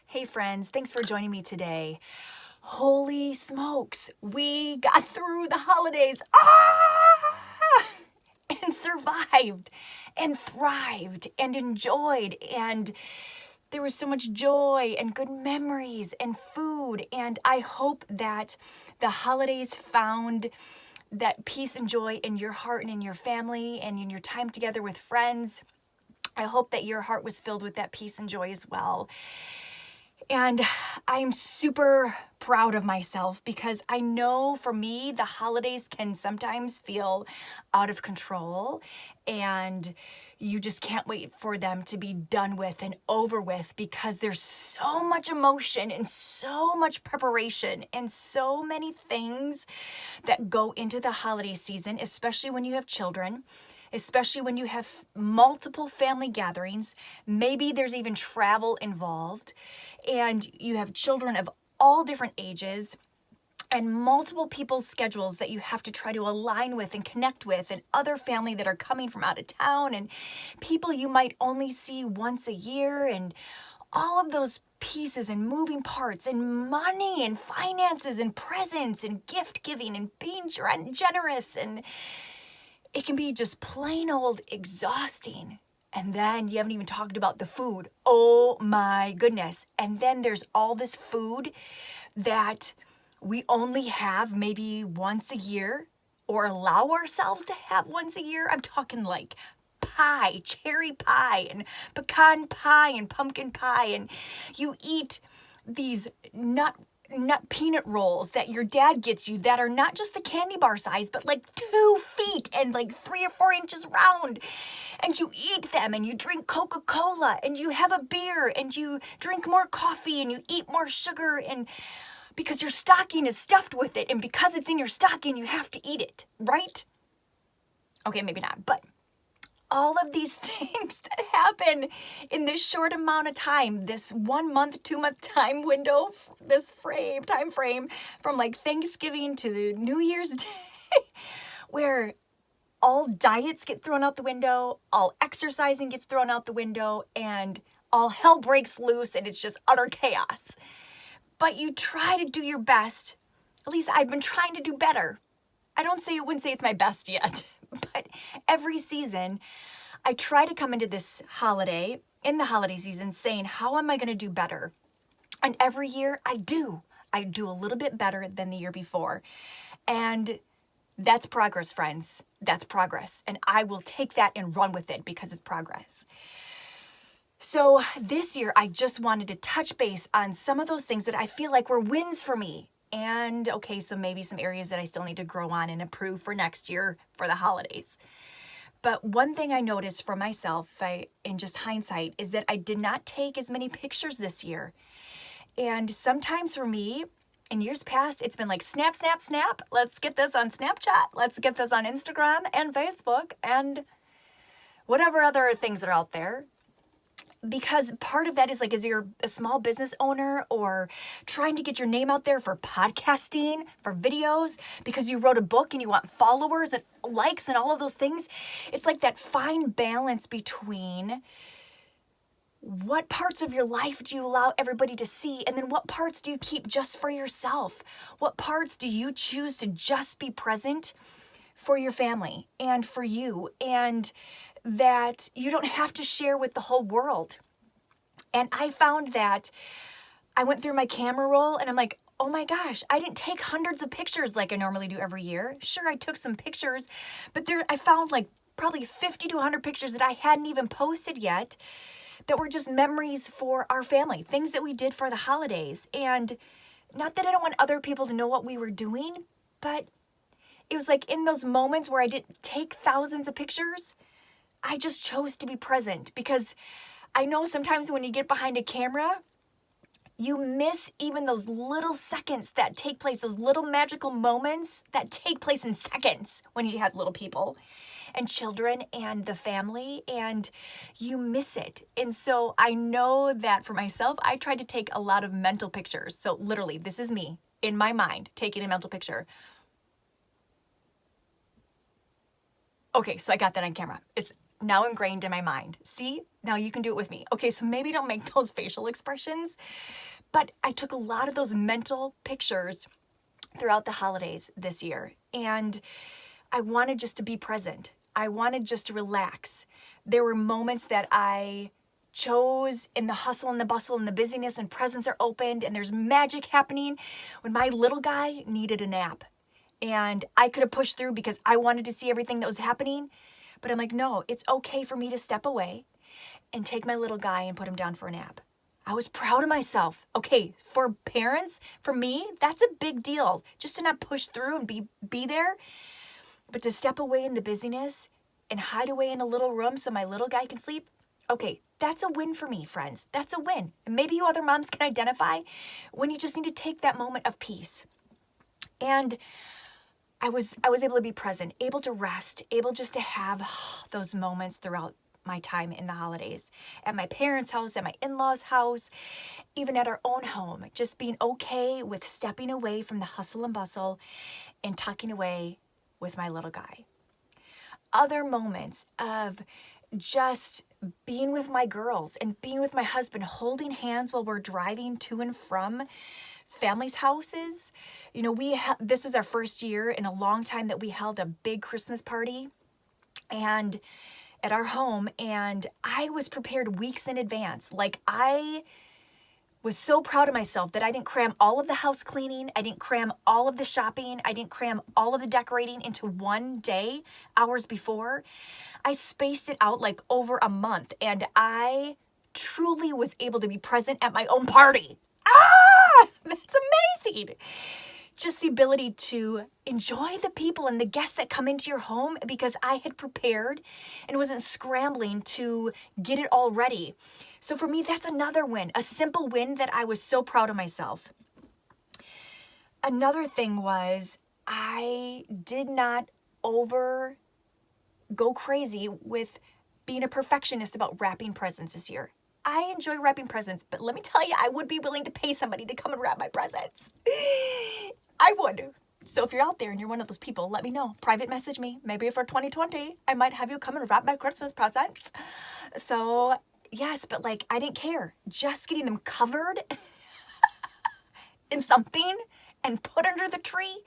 Hey friends, thanks for joining me today. Holy smokes, we got through the holidays and survived and thrived and enjoyed, and there was so much joy and good memories and food, and I hope that the holidays found that peace and joy in your heart and in your family and in your time together with friends. I hope that your heart was filled with that peace and joy as well. And I'm super proud of myself because I know for me, the holidays can sometimes feel out of control and you just can't wait for them to be done with and over with because there's so much emotion and so much preparation and so many things that go into the holiday season, especially when you have children. Especially when you have multiple family gatherings, maybe there's even travel involved, and you have children of all different ages and multiple people's schedules that you have to try to align with and connect with, and other family that are coming from out of town, and people you might only see once a year, and all of those pieces and moving parts and money and finances and presents and gift giving and being generous, and it can be just plain old exhausting. And then you haven't even talked about the food. Oh my goodness. And then there's all this food that we only have maybe once a year or allow ourselves to have once a year. I'm talking like pie, cherry pie and pecan pie and pumpkin pie. And you eat these nut peanut rolls that your dad gets you that are not just the candy bar size, but like 2 feet and like 3 or 4 inches round. And you eat them and you drink Coca-Cola and you have a beer and you drink more coffee and you eat more sugar, and because your stocking is stuffed with it, and because it's in your stocking, you have to eat it, right? Okay, maybe not, but all of these things that happen in this short amount of time, this 1 month, 2 month time window, this time frame from like Thanksgiving to the New Year's Day, where all diets get thrown out the window, all exercising gets thrown out the window, and all hell breaks loose and it's just utter chaos. But you try to do your best. At least I've been trying to do better. I wouldn't say it's my best yet, but every season I try to come into this holiday, in the holiday season, saying, how am I going to do better? And every year I do a little bit better than the year before. And that's progress, friends. That's progress. And I will take that and run with it because it's progress. So this year, I just wanted to touch base on some of those things that I feel like were wins for me. And okay, so maybe some areas that I still need to grow on and improve for next year for the holidays. But one thing I noticed for myself, in just hindsight, is that I did not take as many pictures this year. And sometimes for me, in years past, it's been like snap, snap, snap. Let's get this on Snapchat. Let's get this on Instagram and Facebook and whatever other things are out there. Because part of that is like, as you're a small business owner or trying to get your name out there for podcasting, for videos, because you wrote a book and you want followers and likes and all of those things. It's like that fine balance between what parts of your life do you allow everybody to see, and then what parts do you keep just for yourself? What parts do you choose to just be present for your family and for you, and that you don't have to share with the whole world? And I found that I went through my camera roll and I'm like, oh my gosh, I didn't take hundreds of pictures like I normally do every year. Sure, I took some pictures, but I found like probably 50 to 100 pictures that I hadn't even posted yet that were just memories for our family, things that we did for the holidays. And not that I don't want other people to know what we were doing, but it was like in those moments where I didn't take thousands of pictures, I just chose to be present, because I know sometimes when you get behind a camera, you miss even those little seconds that take place, those little magical moments that take place in seconds when you have little people and children and the family, and you miss it. And so I know that for myself, I tried to take a lot of mental pictures. So literally, this is me in my mind taking a mental picture. Okay, so I got that on camera. now ingrained in my mind. See, now you can do it with me. Okay, so maybe don't make those facial expressions, but I took a lot of those mental pictures throughout the holidays this year. And I wanted just to be present. I wanted just to relax. There were moments that I chose in the hustle and the bustle and the busyness, and presents are opened and there's magic happening, when my little guy needed a nap. And I could have pushed through because I wanted to see everything that was happening. But I'm like, no, it's okay for me to step away and take my little guy and put him down for a nap. I was proud of myself. Okay, for parents, for me, that's a big deal. Just to not push through and be there, but to step away in the busyness and hide away in a little room so my little guy can sleep. Okay, that's a win for me, friends. That's a win. And maybe you other moms can identify when you just need to take that moment of peace. And I was able to be present, able to rest, able just to have those moments throughout my time in the holidays, at my parents' house, at my in-laws' house, even at our own home, just being okay with stepping away from the hustle and bustle and tucking away with my little guy. Other moments of just being with my girls and being with my husband, holding hands while we're driving to and from families' houses. You know, this was our first year in a long time that we held a big Christmas party and at our home, and I was prepared weeks in advance. Like, I was so proud of myself that I didn't cram all of the house cleaning, I didn't cram all of the shopping, I didn't cram all of the decorating into one day, hours before. I spaced it out like over a month, and I truly was able to be present at my own party. That's amazing. Just the ability to enjoy the people and the guests that come into your home because I had prepared and wasn't scrambling to get it all ready. So for me, that's another win, a simple win that I was so proud of myself. Another thing was I did not go crazy with being a perfectionist about wrapping presents this year. I enjoy wrapping presents, but let me tell you, I would be willing to pay somebody to come and wrap my presents. I would. So if you're out there and you're one of those people, let me know. Private message me. Maybe for 2020, I might have you come and wrap my Christmas presents. So yes, but like, I didn't care. Just getting them covered in something and put under the tree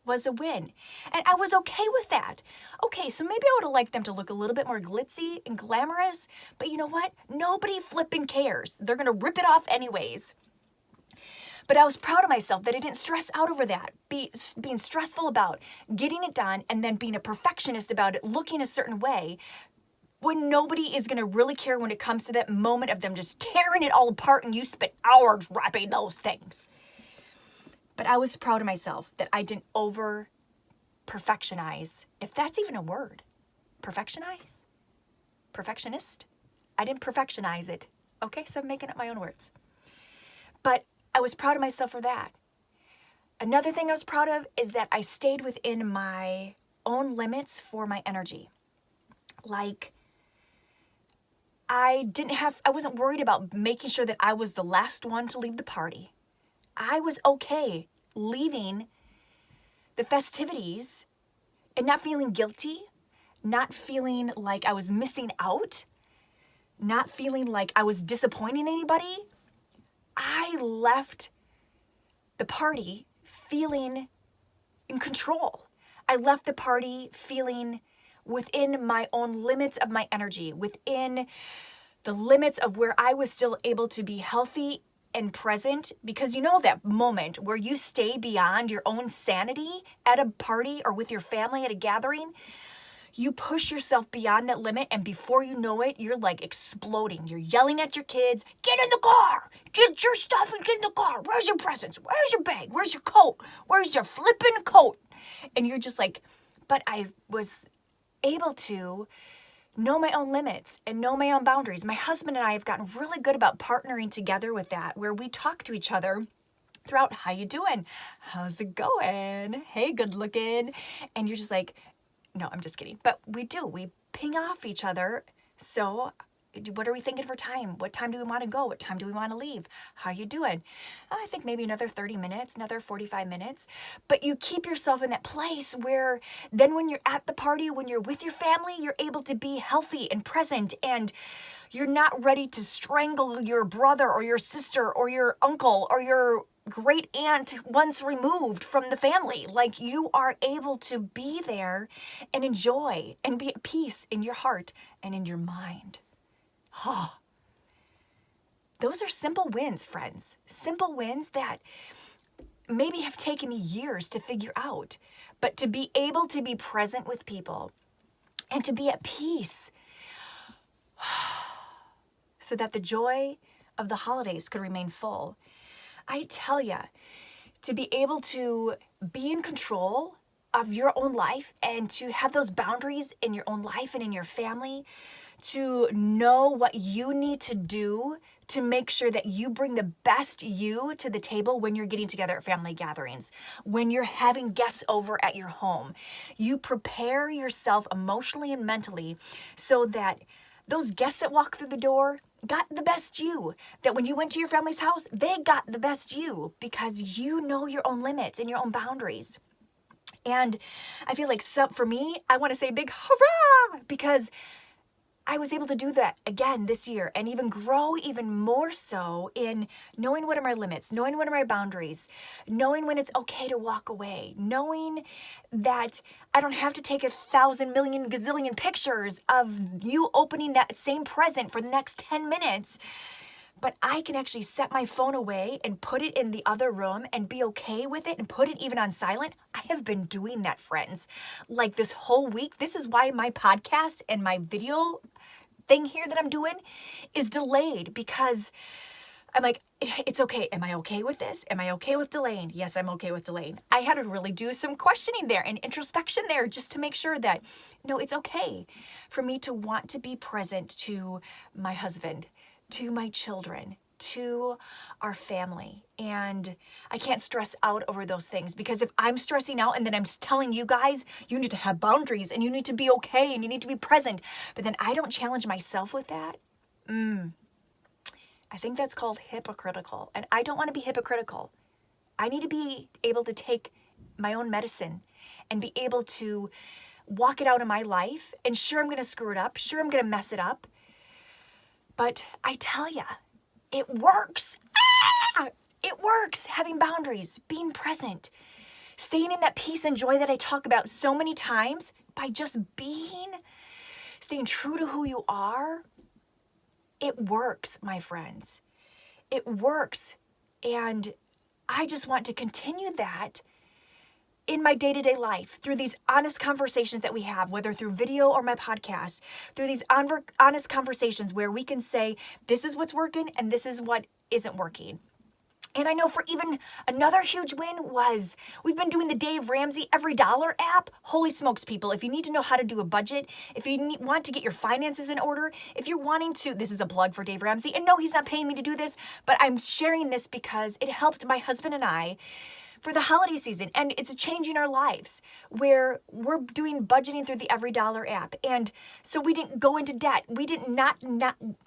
was a win. And I was okay with that. Okay, so maybe I would have liked them to look a little bit more glitzy and glamorous, but you know what? Nobody flipping cares. They're gonna rip it off anyways. But I was proud of myself that I didn't stress out over that, being stressful about getting it done and then being a perfectionist about it, looking a certain way, when nobody is gonna really care when it comes to that moment of them just tearing it all apart and you spent hours wrapping those things. But I was proud of myself that I didn't over perfectionize, if that's even a word. Perfectionize? Perfectionist? I didn't perfectionize it. Okay, so I'm making up my own words. But I was proud of myself for that. Another thing I was proud of is that I stayed within my own limits for my energy. Like, I wasn't worried about making sure that I was the last one to leave the party. I was okay leaving the festivities and not feeling guilty, not feeling like I was missing out, not feeling like I was disappointing anybody. I left the party feeling in control. I left the party feeling within my own limits of my energy, within the limits of where I was still able to be healthy and present, because you know that moment where you stay beyond your own sanity at a party or with your family at a gathering, you push yourself beyond that limit, and before you know it, you're like exploding. You're yelling at your kids, get in the car, get your stuff and get in the car. Where's your presents? Where's your bag? Where's your coat? Where's your flipping coat? And you're just like, but I was able to know my own limits and know my own boundaries. My husband and I have gotten really good about partnering together with that, where we talk to each other throughout, how you doing? How's it going? Hey, good looking. And you're just like, no, I'm just kidding. But we ping off each other. So What are we thinking for time? What time do we want to go? What time do we want to leave? How are you doing? Oh, I think maybe another 30 minutes, another 45 minutes. But you keep yourself in that place where then when you're at the party, when you're with your family, you're able to be healthy and present, and you're not ready to strangle your brother or your sister or your uncle or your great aunt once removed from the family. Like, you are able to be there and enjoy and be at peace in your heart and in your mind. Oh, those are simple wins, friends. Simple wins that maybe have taken me years to figure out. But to be able to be present with people and to be at peace so that the joy of the holidays could remain full. I tell ya, to be able to be in control of your own life and to have those boundaries in your own life and in your family, to know what you need to do to make sure that you bring the best you to the table when you're getting together at family gatherings, when you're having guests over at your home. You prepare yourself emotionally and mentally so that those guests that walk through the door got the best you. That when you went to your family's house, they got the best you because you know your own limits and your own boundaries. And I feel like for me, I want to say big hurrah because I was able to do that again this year and even grow even more so in knowing what are my limits, knowing what are my boundaries, knowing when it's okay to walk away, knowing that I don't have to take 1,000 million gazillion pictures of you opening that same present for the next 10 minutes. But I can actually set my phone away and put it in the other room and be okay with it and put it even on silent. I have been doing that, friends. Like this whole week. This is why my podcast and my video thing here that I'm doing is delayed, because I'm like, it's okay. Am I okay with this? Am I okay with delaying? Yes, I'm okay with delaying. I had to really do some questioning there and introspection there just to make sure that, no, it's okay for me to want to be present to my husband, to my children, to our family. And I can't stress out over those things, because if I'm stressing out and then I'm telling you guys, you need to have boundaries and you need to be okay and you need to be present, but then I don't challenge myself with that, I think that's called hypocritical. And I don't want to be hypocritical. I need to be able to take my own medicine and be able to walk it out in my life. And sure, I'm going to screw it up. Sure, I'm going to mess it up. But I tell ya, it works. It works. Having boundaries, being present, staying in that peace and joy that I talk about so many times by just staying true to who you are. It works, my friends. It works. And I just want to continue that in my day-to-day life, through these honest conversations that we have, whether through video or my podcast, through these honest conversations where we can say, this is what's working and this is what isn't working. And I know for even another huge win was we've been doing the Dave Ramsey Every Dollar app. Holy smokes, people. If you need to know how to do a budget, if you want to get your finances in order, if you're wanting to, this is a plug for Dave Ramsey. And no, he's not paying me to do this, but I'm sharing this because it helped my husband and I for the holiday season. And it's changing our lives where we're doing budgeting through the Every Dollar app. And so we didn't go into debt. We did not,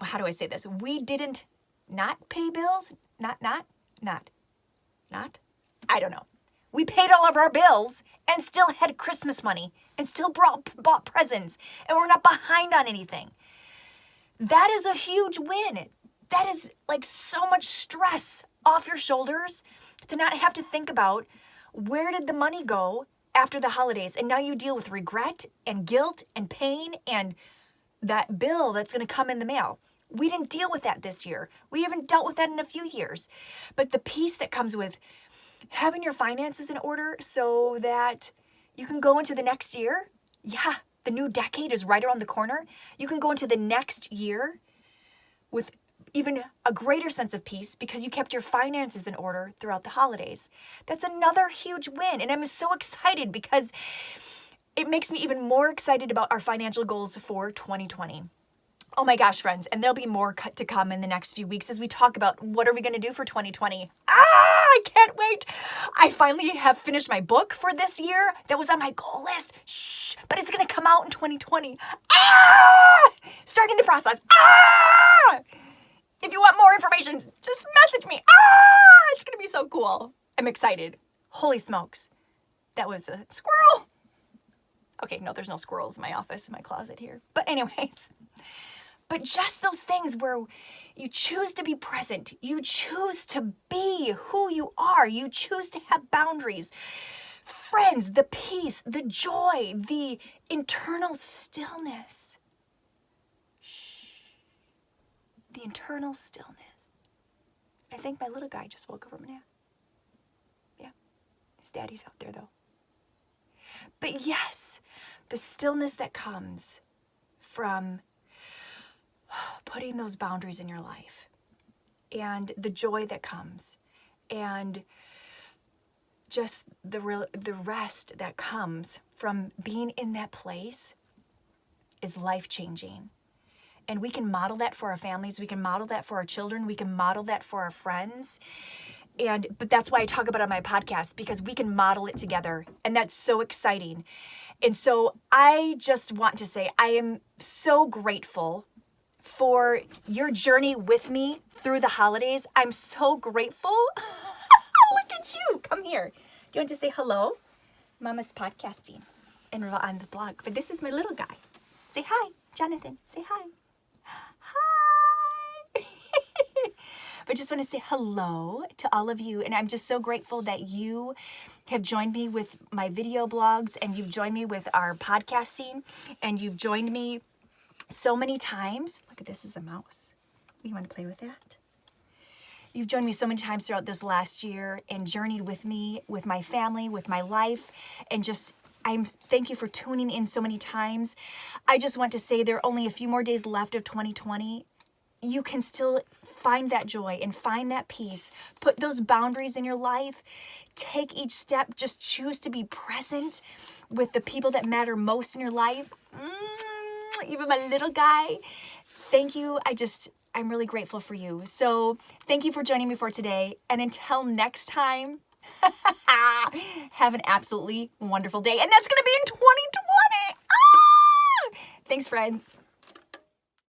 how do I say this? We didn't not pay bills. I don't know. We paid all of our bills and still had Christmas money and still bought presents, and we're not behind on anything. That is a huge win. That is like so much stress off your shoulders to not have to think about where did the money go after the holidays. And now you deal with regret and guilt and pain and that bill that's going to come in the mail. We didn't deal with that this year. We haven't dealt with that in a few years. But the peace that comes with having your finances in order so that you can go into the next year. Yeah, the new decade is right around the corner. You can go into the next year with even a greater sense of peace because you kept your finances in order throughout the holidays. That's another huge win. And I'm so excited because it makes me even more excited about our financial goals for 2020. Oh my gosh, friends. And there'll be more to come in the next few weeks as we talk about what are we going to do for 2020. I can't wait. I finally have finished my book for this year. That was on my goal list. Shh, but it's going to come out in 2020. Starting the process. If you want more information, just message me. It's going to be so cool. I'm excited. Holy smokes. That was a squirrel. Okay, no, there's no squirrels in my office, in my closet here. But anyways, but just those things where you choose to be present. You choose to be who you are. You choose to have boundaries. Friends, the peace, the joy, the internal stillness. Shh. The internal stillness. I think my little guy just woke up from a nap. Yeah, his daddy's out there though. But yes, the stillness that comes from putting those boundaries in your life, and the joy that comes, and just the rest that comes from being in that place is life-changing. And we can model that for our families. We can model that for our children. We can model that for our friends. But that's why I talk about it on my podcast, because we can model it together. And that's so exciting. And so I just want to say I am so grateful for your journey with me through the holidays. I'm so grateful. Look at you. Come here. Do you want to say hello? Mama's podcasting and we're on the blog. But this is my little guy. Say hi, Jonathan. Say hi. Hi. But just want to say hello to all of you. And I'm just so grateful that you have joined me with my video blogs, and you've joined me with our podcasting, and you've joined me so many times. Look at this, is a mouse. You want to play with that? You've joined me so many times throughout this last year and journeyed with me, with my family, with my life, and just thank you for tuning in so many times. I just want to say there are only a few more days left of 2020. You can still find that joy and find that peace. Put those boundaries in your life. Take each step. Just choose to be present with the people that matter most in your life. Even my little guy. Thank you. I'm really grateful for you. So thank you for joining me for today. And until next time, have an absolutely wonderful day. And that's going to be in 2020. Thanks, friends.